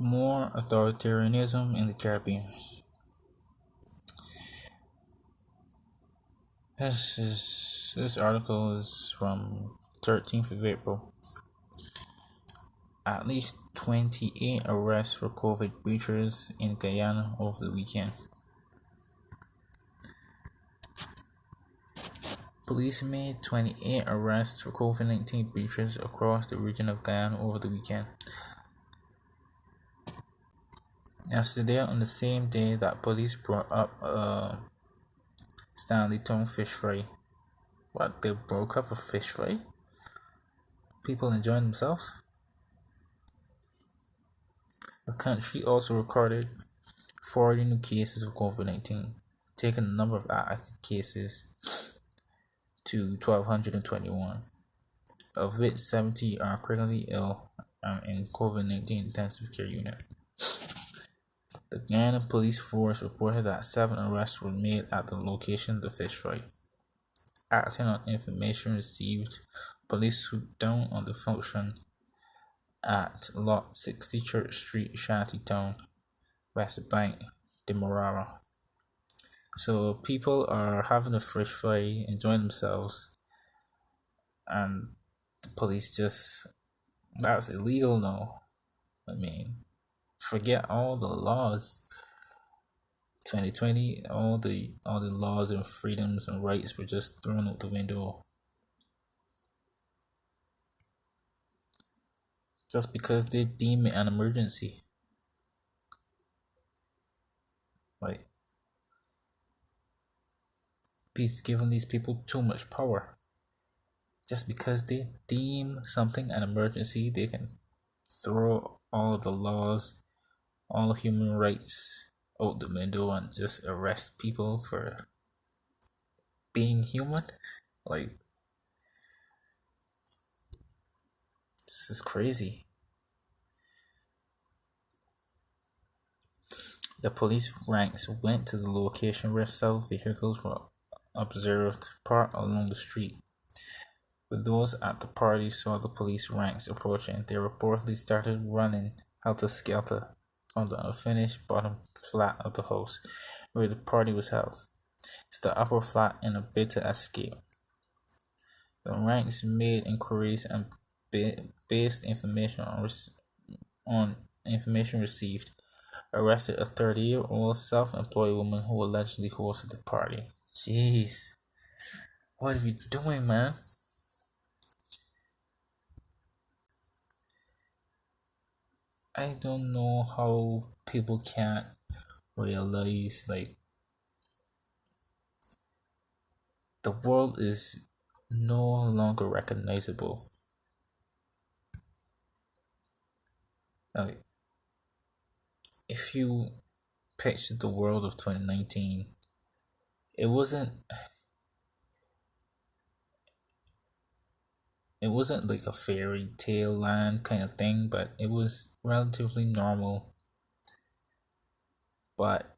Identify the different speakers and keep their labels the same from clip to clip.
Speaker 1: More authoritarianism in the Caribbean. This article is from 13th of April. At least 28 arrests for COVID breachers in Guyana over the weekend. Police made 28 arrests for COVID-19 breachers across the region of Guyana over the weekend. Yesterday, on the same day that police brought up Stanley Tone fish fry. What, they broke up a fish fry? People enjoying themselves? The country also recorded 40 new cases of COVID-19, taking the number of active cases to 1,221, of which 70 are critically ill and in COVID-19 intensive care unit. The Guyana police force reported that 7 arrests were made at the location of the fish fry. Acting on information received, police swooped down on the function at Lot 60 Church Street, Shantytown, West Bank, Demerara. So people are having a fish fry, enjoying themselves, and the police that's illegal now. I mean, forget all the laws. 2020, all the laws and freedoms and rights were just thrown out the window. Just because they deem it an emergency. Like, we've given these people too much power. Just because they deem something an emergency, they can throw all the laws, all human rights out the window and just arrest people for being human. Like, this is crazy. The police ranks went to the location where several vehicles were observed parked along the street. When those at the party saw the police ranks approaching, they reportedly started running helter-skelter from the unfinished bottom flat of the house where the party was held to the upper flat in a bid to escape. The ranks made inquiries and based information on information received, arrested a 30-year-old self-employed woman who allegedly hosted the party. Jeez, what are you doing, man? I don't know how people can't realize, like, the world is no longer recognizable. Like, if you picture the world of 2019, it wasn't like a fairy tale land kind of thing, but it was relatively normal. But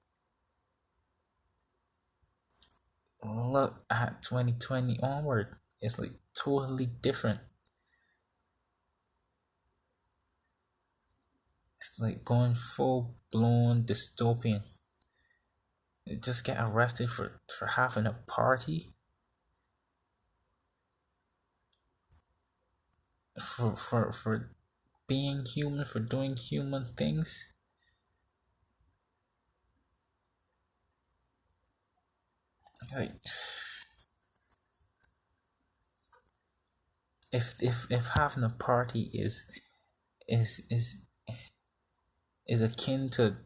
Speaker 1: look at 2020 onward, it's like totally different. It's like going full blown dystopian. You just get arrested for having a party, for being human, for doing human things. Like, if having a party is is akin to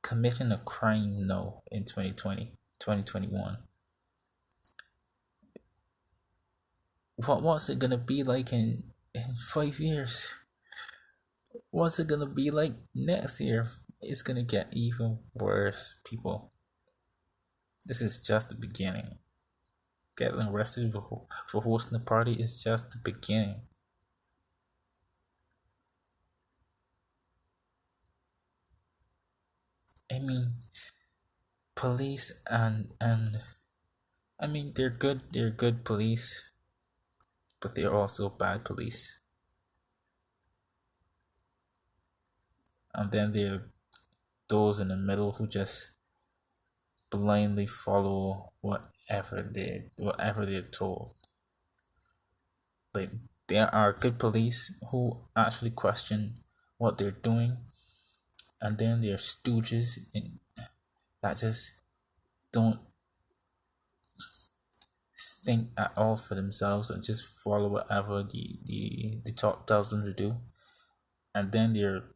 Speaker 1: committing a crime, no, in 2020, 2021. What's it gonna be like in 5 years? What's it gonna be like next year? It's gonna get even worse, people. This is just the beginning. Getting arrested for hosting a party is just the beginning. I mean, police and I mean, they're good police, but they're also bad police. And then there are those in the middle who just blindly follow whatever they're told. Like, there are good police who actually question what they're doing, and then there are stooges that just don't think at all for themselves and just follow whatever the top tells them to do. And then there are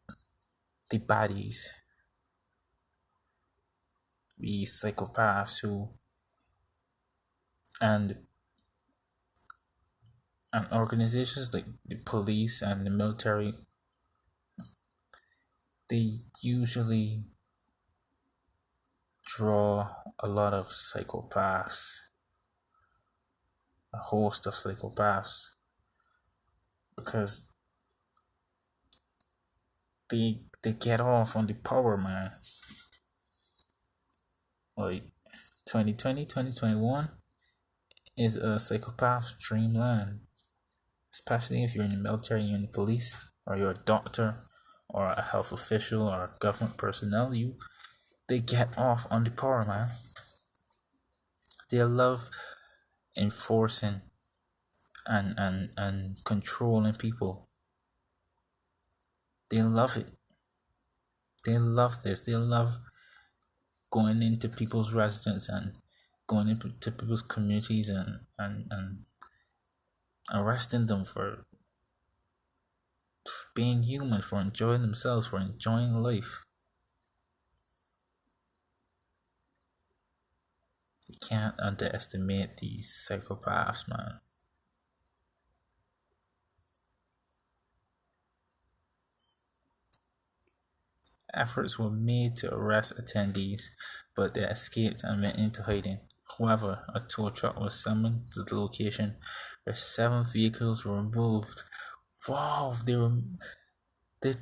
Speaker 1: the baddies, the psychopaths who and organizations like the police and the military, they usually draw a lot of psychopaths, a host of psychopaths, because they get off on the power, man. Like 2020, 2021 is a psychopath's dreamland, especially if you're in the military, you're in the police, or you're a doctor, or a health official, or a government personnel. They get off on the power, man. They love enforcing and controlling people. They love it. They love this. They love going into people's residence and going into people's communities and arresting them for being human, for enjoying themselves, for enjoying life. You can't underestimate these psychopaths, man. Efforts were made to arrest attendees, but they escaped and went into hiding. However, a tow truck was summoned to the location where 7 vehicles were removed. Wow, they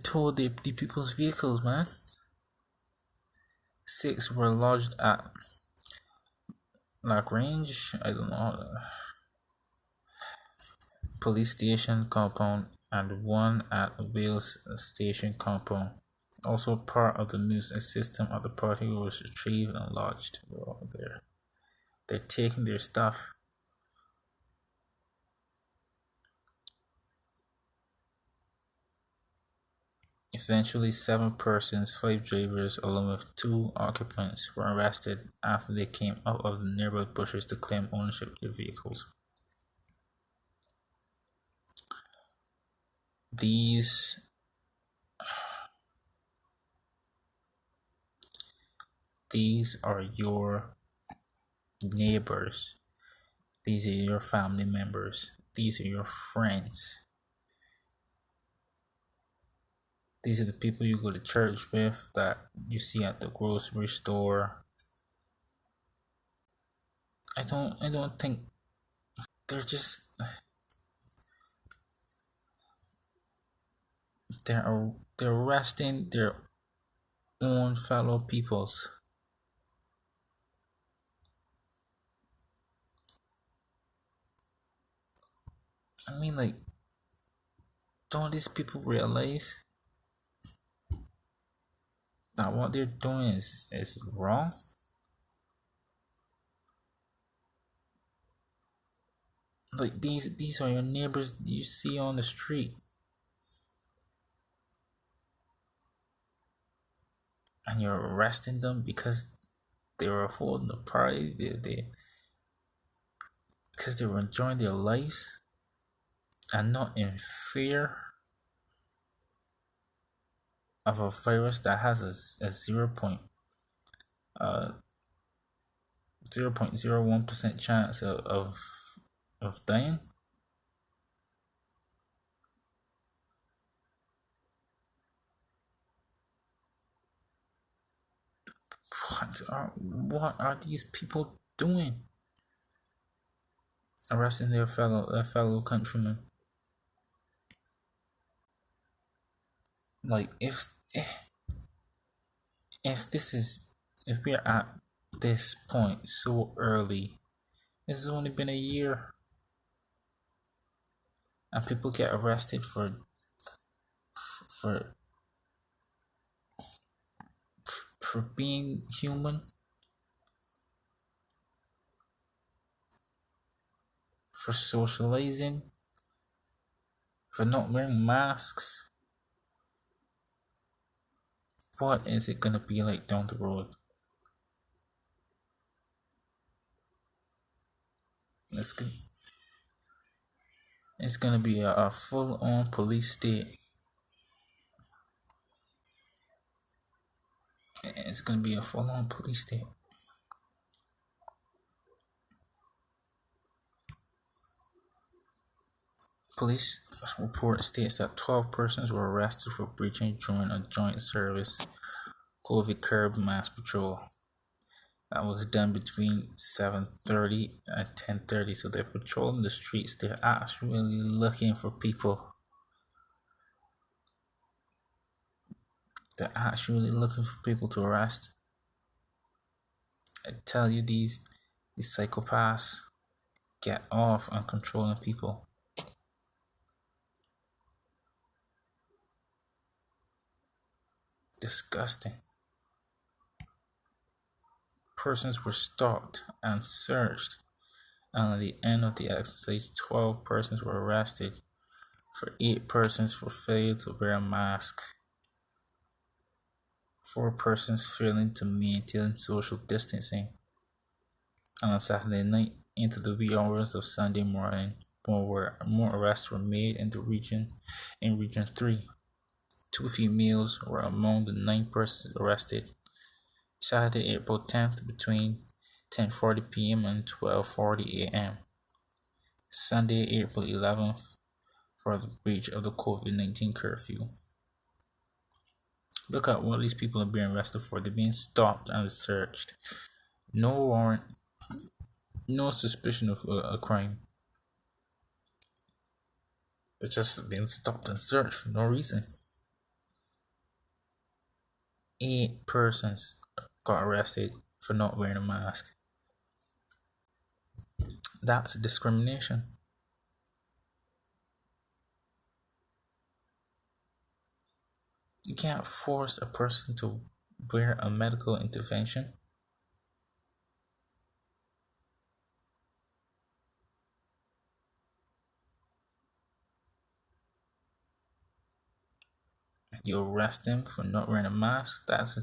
Speaker 1: towed the people's vehicles, man. 6 were lodged at Lagrange, I don't know, police station compound, and 1 at Wales station compound. Also, part of the music system of the party was retrieved and lodged. Well, they're taking their stuff. Eventually, 7 persons, 5 drivers, along with 2 occupants, were arrested after they came out of the nearby bushes to claim ownership of their vehicles. These are your neighbors. These are your family members. These are your friends. These are the people you go to church with, that you see at the grocery store. I don't think they're just they're arresting their own fellow peoples. I mean, like, don't these people realize that what they're doing is wrong? Like, these are your neighbors you see on the street, and you're arresting them because they were holding a party. Because they were enjoying their lives and not in fear of a virus that has a 0.01% chance of dying. What are these people doing? Arresting their fellow countrymen. Like, if we're at this point so early, it's only been a year, and people get arrested for for being human, for socializing, for not wearing masks. What is it gonna be like down the road? It's gonna, it's gonna be a full-on police state. It's gonna be a full-on police state. Police report states that 12 persons were arrested for breaching during a joint service COVID curb mass patrol that was done between 7:30 and 10:30. So they're patrolling the streets. They're actually looking for people. They're actually looking for people to arrest. I tell you, these psychopaths get off on controlling people. Disgusting. Persons were stopped and searched, and at the end of the exercise, 12 persons were arrested for 8 persons for failure to wear a mask, 4 persons failing to maintain social distancing, and on Saturday night into the wee hours of Sunday morning, more arrests were made in Region 3. 2 females were among the 9 persons arrested Saturday, April 10th between 10:40 p.m. and 12:40 a.m. Sunday, April 11th for the breach of the COVID-19 curfew. Look at what these people are being arrested for. They're being stopped and searched. No warrant, no suspicion of a crime. They're just being stopped and searched for no reason. 8 persons got arrested for not wearing a mask. That's discrimination. You can't force a person to wear a medical intervention. You arrest them for not wearing a mask. That's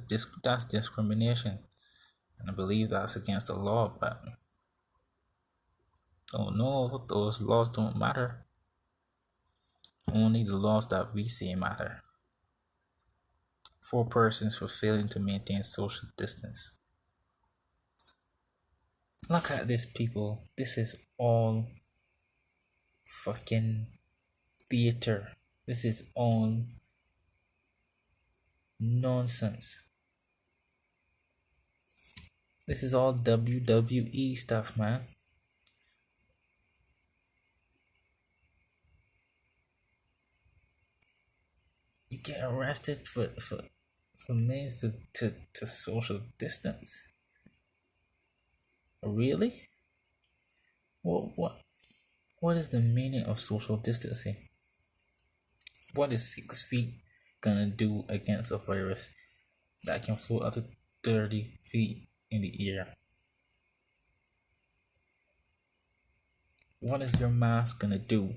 Speaker 1: discrimination, and I believe that's against the law. But oh no, those laws don't matter. Only the laws that we say matter. 4 persons for failing to maintain social distance. Look at this, people. This is all fucking theater. This is all nonsense. This is all WWE stuff, man. You get arrested for means to social distance. Really? What is the meaning of social distancing? What is 6 feet gonna do against a virus that can float up to 30 feet in the air? What is your mask gonna do?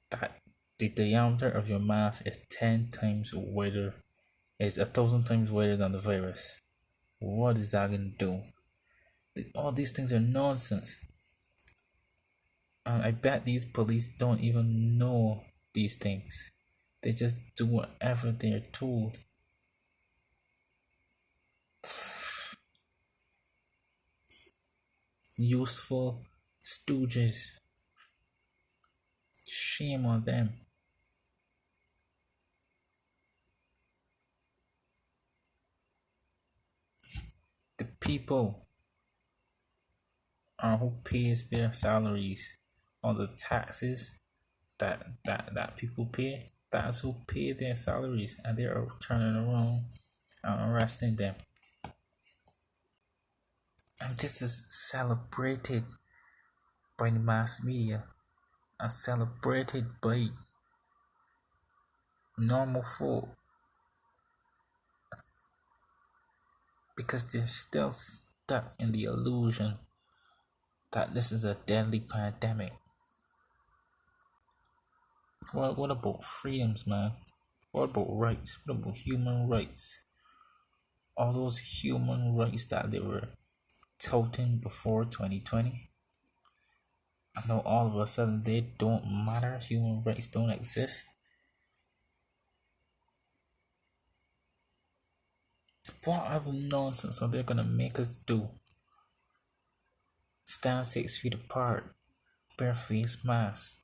Speaker 1: That the diameter of your mask is 10 times wider, is 1,000 times wider than the virus. What is that gonna do? All these things are nonsense. And I bet these police don't even know these things. They just do whatever they're told. Useful stooges. Shame on them. The people who pays their salaries on the taxes that people pay. That's who pay their salaries, and they are turning around and arresting them. And this is celebrated by the mass media and celebrated by normal folk. because they're still stuck in the illusion that this is a deadly pandemic. What about freedoms, man? What about rights? What about human rights? All those human rights that they were touting before 2020. I know all of a sudden they don't matter. Human rights don't exist. What other nonsense are they gonna make us do? Stand 6 feet apart, wear face masks.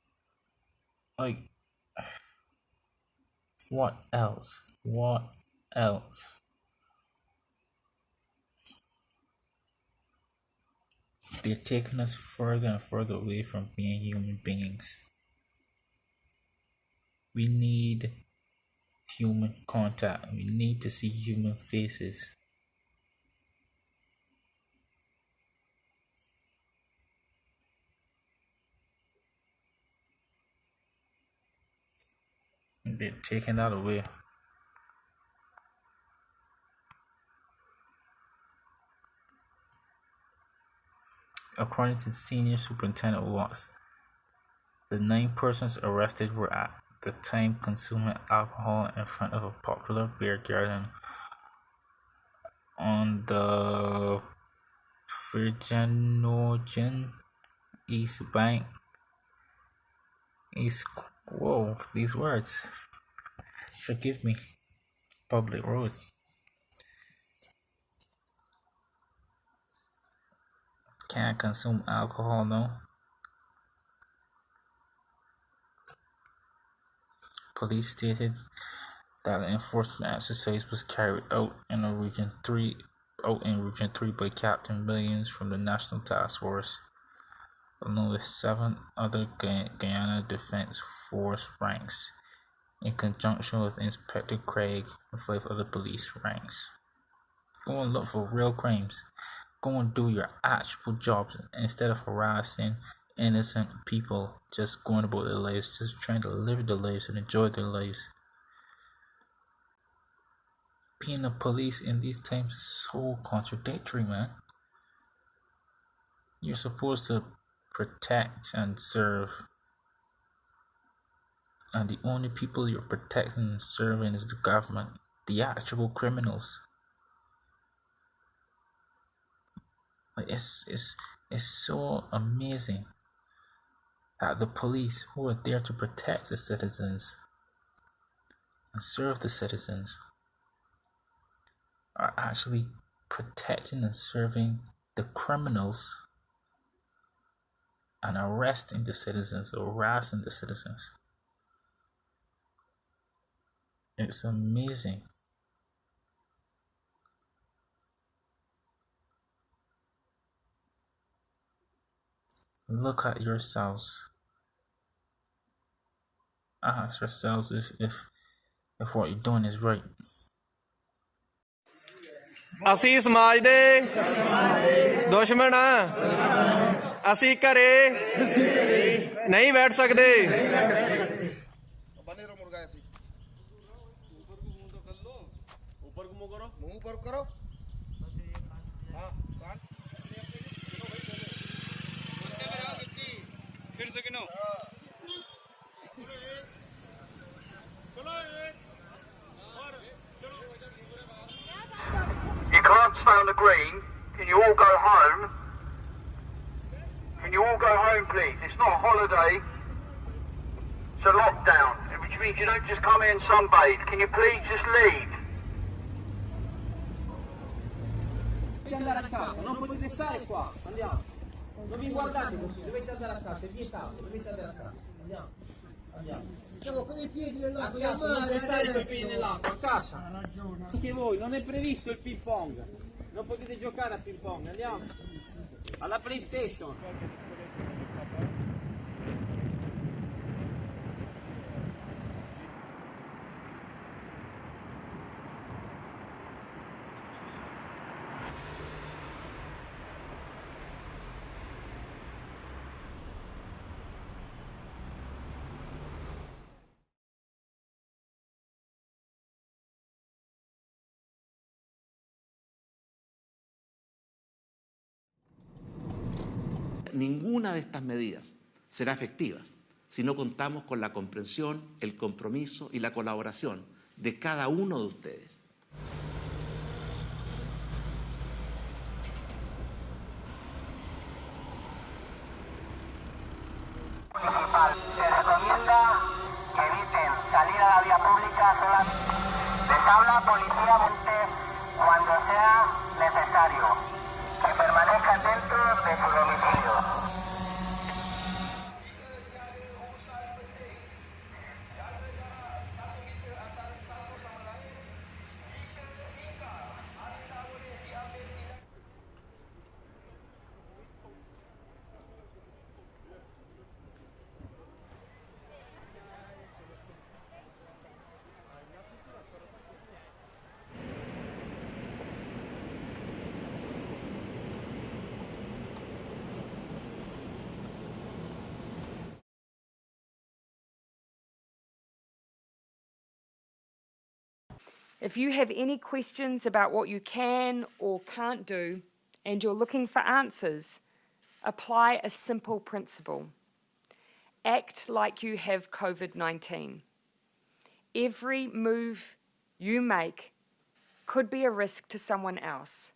Speaker 1: Like, what else? What else? They're taking us further and further away from being human beings. We need human contact. We need to see human faces. They're taking that away. According to Senior Superintendent Watts, the 9 persons arrested were at the time consuming alcohol in front of a popular beer garden on the Virginian East Bank. Whoa, these words. Forgive me. Public road. Can't consume alcohol, no. Police stated that the enforcement exercise was carried out in Region 3 by Captain Williams from the National Task Force, along with 7 other Guyana Defense Force ranks, in conjunction with Inspector Craig and 5 other police ranks. Go and look for real crimes. Go and do your actual jobs instead of harassing innocent people just going about their lives, just trying to live their lives and enjoy their lives. Being a police in these times is so contradictory, man. You're supposed to protect and serve, and the only people you're protecting and serving is the government, the actual criminals. Like, it's so amazing that the police, who are there to protect the citizens and serve the citizens, are actually protecting and serving the criminals and arresting the citizens, harassing the citizens. It's amazing. Look at yourselves. Ask yourselves if what you're doing is right.
Speaker 2: ਅਸੀਂ ਸਮਾਜ ਦੇ ਦੁਸ਼ਮਣ ਆ। ਅਸੀਂ ਘਰੇ ਨਹੀਂ ਬੈਠ ਸਕਦੇ।
Speaker 3: You can't stay on the green. Can you all go home? Can you all go home, please? It's not a holiday. It's a lockdown, which means you don't just come here and sunbathe. Can you please just leave?
Speaker 4: Dovete andare a casa, non potete stare qua, andiamo. Non vi guardate così, dovete andare a casa, è vietato, dovete andare a casa. Andiamo, andiamo.
Speaker 5: Siamo con i piedi nell'acqua
Speaker 4: A
Speaker 5: del
Speaker 4: casa, non
Speaker 5: mare,
Speaker 4: portate con i piedi
Speaker 5: adesso.
Speaker 4: nell'acqua, a casa. Anche voi, non è previsto il ping pong. Non potete giocare a ping pong, andiamo. Alla PlayStation.
Speaker 5: ninguna de estas medidas será efectiva si no contamos con la comprensión, el compromiso y la colaboración de cada uno de ustedes.
Speaker 3: Se recomienda que eviten salir a la vía pública solamente. Les habla Policía Monte cuando sea necesario. Que permanezcan dentro de su domicilio.
Speaker 6: If you have any questions about what you can or can't do and you're looking for answers, apply a simple principle. Act like you have COVID-19. Every move you make could be a risk to someone else.